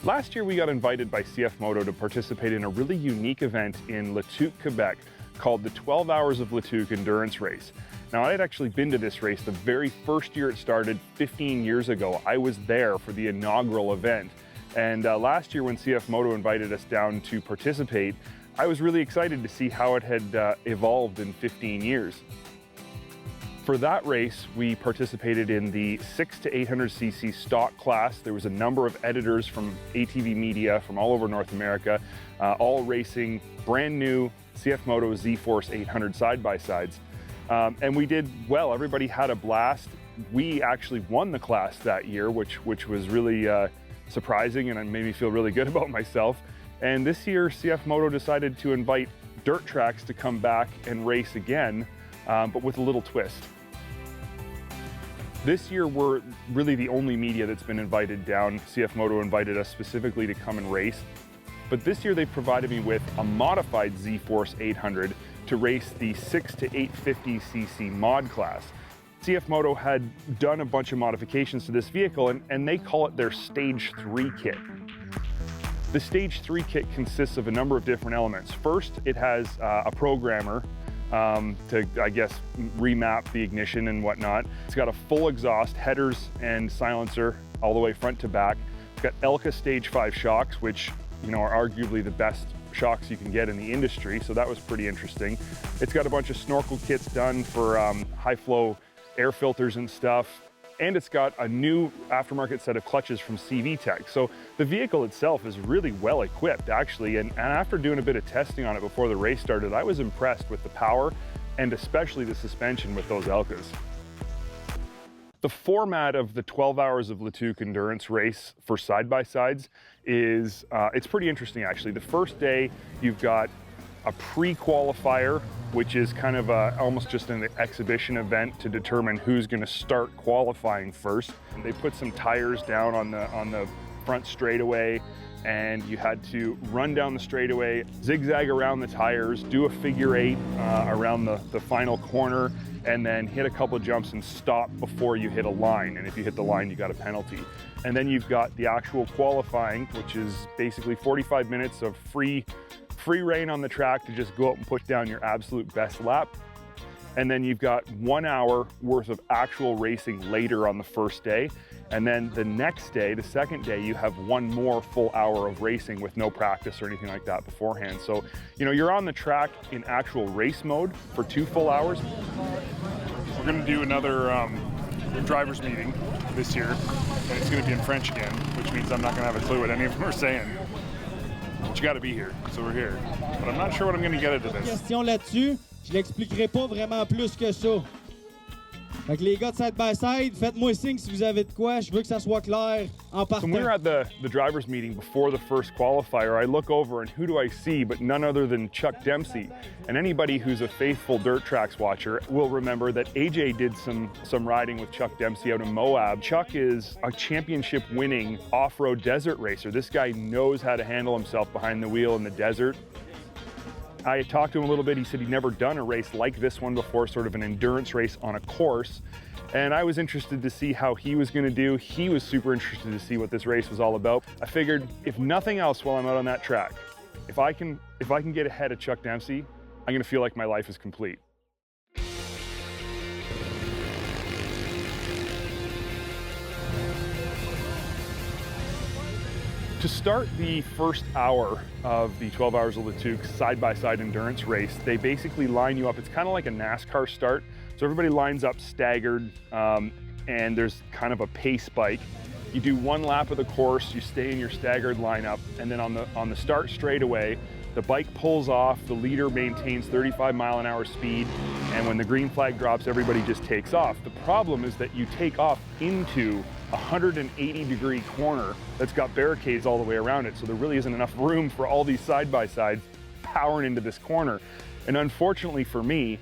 Last year we got invited by CFMOTO to participate in a really unique event in Tuque, Quebec called the 12 Hours of Tuque Endurance Race. Now, I had actually been to this race the very first year it started 15 years ago. I was there for the inaugural event. And last year when CFMOTO invited us down to participate, I was really excited to see how it had evolved in 15 years. For that race, we participated in the 600 to 800cc stock class. There was a number of editors from ATV media from all over North America, all racing brand new CFMOTO Z-Force 800 side-by-sides. And we did well. Everybody had a blast. We actually won the class that year, which was really surprising, and it made me feel really good about myself. And this year, CFMOTO decided to invite dirt tracks to come back and race again, but with a little twist. This year, we're really the only media that's been invited down. CFMOTO invited us specifically to come and race. But this year, they provided me with a modified Z-Force 800 to race the 600 to 850cc mod class. CFMOTO had done a bunch of modifications to this vehicle, and they call it their Stage 3 kit. The Stage 3 kit consists of a number of different elements. First, it has a programmer to, I guess, remap the ignition and whatnot. It's got a full exhaust, headers and silencer all the way front to back. It's got Elka Stage 5 shocks, which are arguably the best shocks you can get in the industry, so that was pretty interesting. It's got a bunch of snorkel kits done for high flow air filters and stuff. And it's got a new aftermarket set of clutches from CV Tech. So the vehicle itself is really well equipped, actually. And after doing a bit of testing on it before the race started, I was impressed with the power and especially the suspension with those Elkas. The format of the 12 Hours of Tuque Endurance Race for side-by-sides is, it's pretty interesting, actually. The first day, you've got a pre-qualifier, which is kind of almost just an exhibition event to determine who's going to start qualifying first. They put some tires down on the front straightaway, and you had to run down the straightaway, zigzag around the tires, do a figure 8 around the final corner, and then hit a couple of jumps and stop before you hit a line. And if you hit the line, you got a penalty. And then you've got the actual qualifying, which is basically 45 minutes of free reign on the track to just go out and put down your absolute best lap. And then you've got 1 hour worth of actual racing later on the first day. And then the next day, the second day, you have one more full hour of racing with no practice or anything like that beforehand. So, you're on the track in actual race mode for 2 full hours. We're gonna do another driver's meeting this year, and it's gonna be in French again, which means I'm not gonna have a clue what any of them are saying. But you got to be here, so we're here. But I'm not sure what I'm going to get into this. Question là-dessus, je l'expliquerai pas vraiment plus que ça. Fait que les gars de side by side, faites-moi signe si vous avez de quoi. Je veux que ça soit clair en partant. So when we were at the drivers meeting before the first qualifier, I look over and who do I see but none other than Chuck Dempsey. And anybody who's a faithful dirt tracks watcher will remember that AJ did some riding with Chuck Dempsey out in Moab. Chuck is a championship winning off-road desert racer. This guy knows how to handle himself behind the wheel in the desert. I talked to him a little bit. He said he'd never done a race like this one before, sort of an endurance race on a course. And I was interested to see how he was going to do. He was super interested to see what this race was all about. I figured, if nothing else while I'm out on that track, if I can get ahead of Chuck Dempsey, I'm going to feel like my life is complete. To start the first hour of the 12 Hours of Tuque side-by-side endurance race, they basically line you up. It's kind of like a NASCAR start. So everybody lines up staggered, and there's kind of a pace bike. You do 1 lap of the course, you stay in your staggered lineup, and then on the start straightaway, the bike pulls off, the leader maintains 35-mile-an-hour speed, and when the green flag drops, everybody just takes off. The problem is that you take off into a 180-degree corner that's got barricades all the way around it, so there really isn't enough room for all these side-by-sides powering into this corner. And unfortunately for me,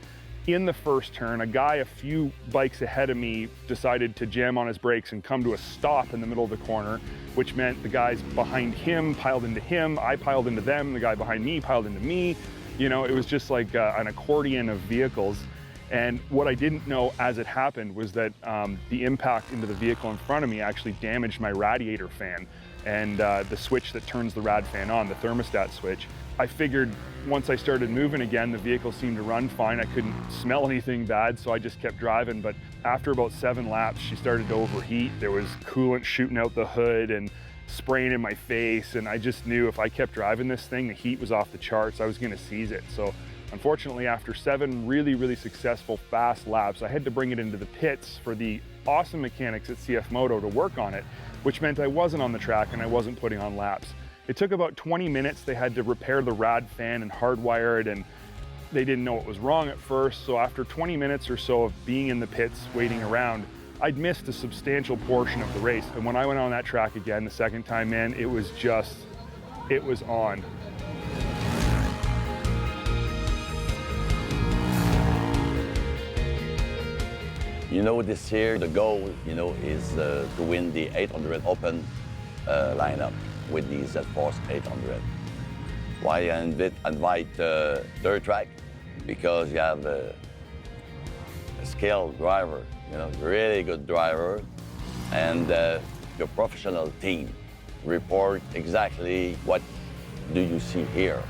in the first turn, a guy a few bikes ahead of me decided to jam on his brakes and come to a stop in the middle of the corner, which meant the guys behind him piled into him, I piled into them, the guy behind me piled into me. It was just like an accordion of vehicles. And what I didn't know as it happened was that the impact into the vehicle in front of me actually damaged my radiator fan. and the switch that turns the rad fan on, the thermostat switch. I figured once I started moving again, the vehicle seemed to run fine. I couldn't smell anything bad, so I just kept driving. But after about 7 laps, she started to overheat. There was coolant shooting out the hood and spraying in my face, and I just knew if I kept driving this thing, the heat was off the charts. I was gonna seize it. So unfortunately, after 7 really successful fast laps, I had to bring it into the pits for the awesome mechanics at CFMOTO to work on it, which meant I wasn't on the track and I wasn't putting on laps. It took about 20 minutes. They had to repair the rad fan and hardwire it, and they didn't know what was wrong at first. So after 20 minutes or so of being in the pits, waiting around, I'd missed a substantial portion of the race. And when I went on that track again the second time in, it was on. You know, this year the goal, is to win the 800 Open lineup with the Z-Force 800. Why I invite dirt track? Because you have a skilled driver, really good driver, and your professional team report exactly what do you see here.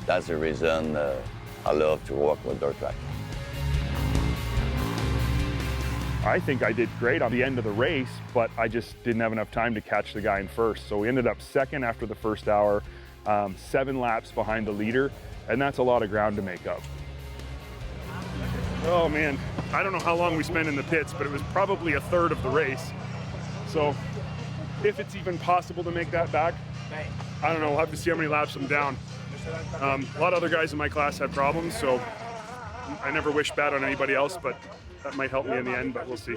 That's the reason I love to work with dirt track. I think I did great on the end of the race, but I just didn't have enough time to catch the guy in first. So we ended up second after the first hour, 7 laps behind the leader, and that's a lot of ground to make up. Oh man, I don't know how long we spent in the pits, but it was probably a third of the race. So if it's even possible to make that back, I don't know, we'll have to see how many laps I'm down. A lot of other guys in my class had problems, so I never wish bad on anybody else, but that might help me in the end, but we'll see.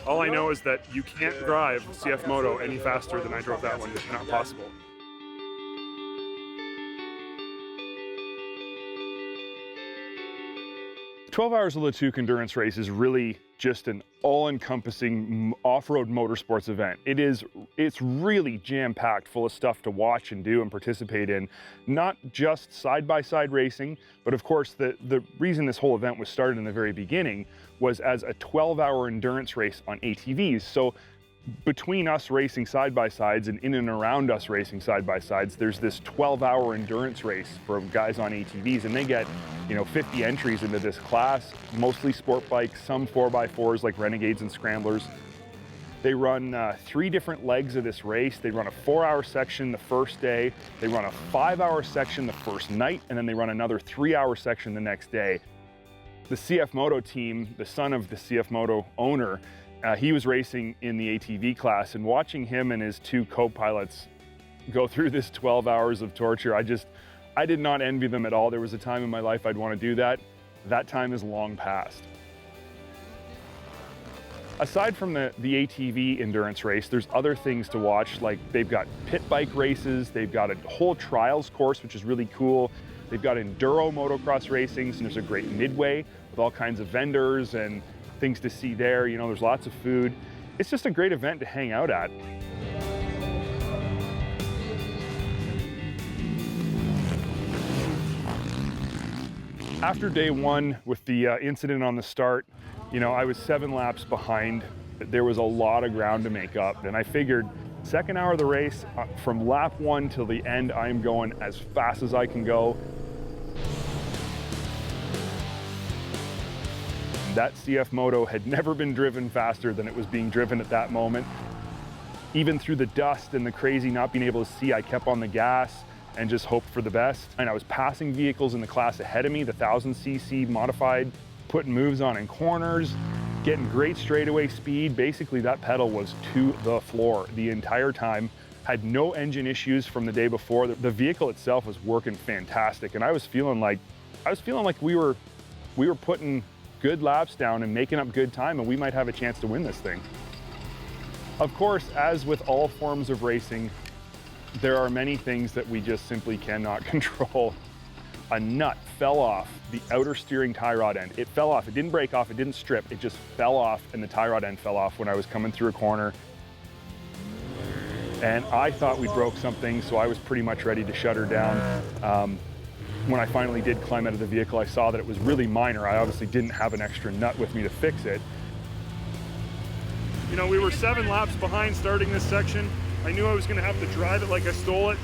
All I know is that you can't drive CFMOTO any faster than I drove that one. It's not possible. 12 Hours of the Tuque Endurance Race is really just an all-encompassing off-road motorsports event. It's really jam-packed full of stuff to watch and do and participate in. Not just side-by-side racing, but of course the reason this whole event was started in the very beginning was as a 12-hour endurance race on ATVs. So between us racing side-by-sides and in and around us racing side-by-sides, there's this 12-hour endurance race for guys on ATVs, and they get 50 entries into this class, mostly sport bikes, some 4x4s like Renegades and Scramblers. They run 3 different legs of this race. They run a 4-hour section the first day, they run a 5-hour section the first night, and then they run another 3-hour section the next day. The CFMOTO team, the son of the CFMOTO owner, he was racing in the ATV class, and watching him and his 2 co-pilots go through this 12 hours of torture, I did not envy them at all. There was a time in my life I'd want to do that. That time is long past. Aside from the ATV endurance race, there's other things to watch, like they've got pit bike races, they've got a whole trials course, which is really cool. They've got enduro motocross racing, and there's a great midway with all kinds of vendors and things to see there. There's lots of food. It's just a great event to hang out at. After day 1 with the incident on the start, I was 7 laps behind. There was a lot of ground to make up, and I figured second hour of the race, from lap 1 till the end, I am going as fast as I can go. That CFMOTO had never been driven faster than it was being driven at that moment. Even through the dust and the crazy not being able to see, I kept on the gas and just hoped for the best. And I was passing vehicles in the class ahead of me, the 1000cc modified, putting moves on in corners, getting great straightaway speed. Basically, that pedal was to the floor the entire time. Had no engine issues from the day before. The vehicle itself was working fantastic, and I was feeling like we were putting good laps down and making up good time, and we might have a chance to win this thing. Of course, as with all forms of racing, there are many things that we just simply cannot control. A nut fell off the outer steering tie rod end. It fell off. It didn't break off. It didn't strip. It just fell off, and the tie rod end fell off when I was coming through a corner. And I thought we broke something, so I was pretty much ready to shut her down. When I finally did climb out of the vehicle, I saw that it was really minor. I obviously didn't have an extra nut with me to fix it. We were 7 laps behind starting this section. I knew I was gonna have to drive it like I stole it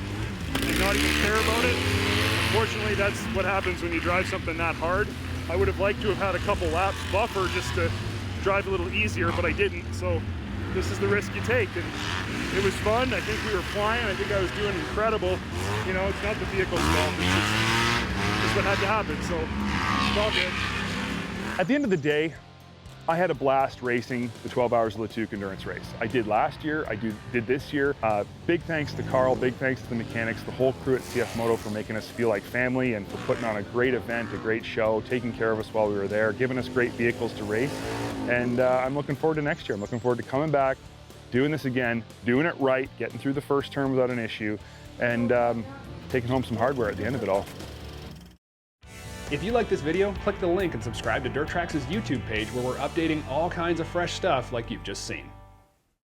and not even care about it. Unfortunately, that's what happens when you drive something that hard. I would have liked to have had a couple laps buffer just to drive a little easier, but I didn't. So this is the risk you take, and it was fun. I think we were flying. I think I was doing incredible. You know, it's not the vehicle's fault. It's just what had to happen. So it's all good. At the end of the day, I had a blast racing the 12 hours of the Tuque Endurance Race. I did last year, I did this year. Big thanks to Carl, big thanks to the mechanics, the whole crew at CFMOTO for making us feel like family and for putting on a great event, a great show, taking care of us while we were there, giving us great vehicles to race. And I'm looking forward to next year. I'm looking forward to coming back, doing this again, doing it right, getting through the first term without an issue, and taking home some hardware at the end of it all. If you like this video, click the link and subscribe to Dirt Trax' YouTube page where we're updating all kinds of fresh stuff like you've just seen.